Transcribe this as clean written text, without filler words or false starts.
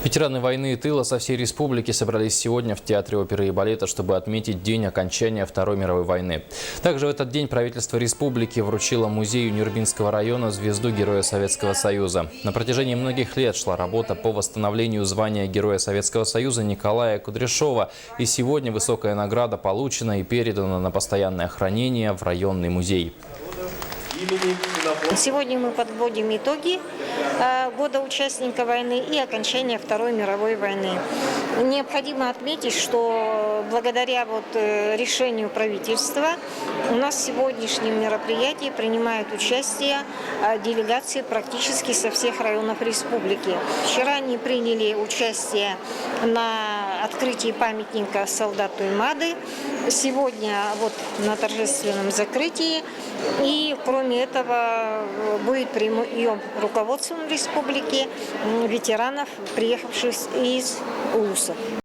Ветераны войны и тыла со всей республики собрались сегодня в Театре оперы и балета, чтобы отметить день окончания Второй мировой войны. Также в этот день правительство республики вручило музею Нюрбинского района звезду Героя Советского Союза. На протяжении многих лет шла работа по восстановлению звания Героя Советского Союза Николая Кудряшова. И сегодня высокая награда получена и передана на постоянное хранение в районный музей. Сегодня мы подводим итоги года участника войны и окончания Второй мировой войны. Необходимо отметить, что благодаря решению правительства у нас в сегодняшнем мероприятии принимают участие делегации практически со всех районов республики. Вчера они приняли участие на открытии памятника солдату Имады. Сегодня на торжественном закрытии. И кроме этого будет прием руководством республики ветеранов, приехавших из УЛУСов.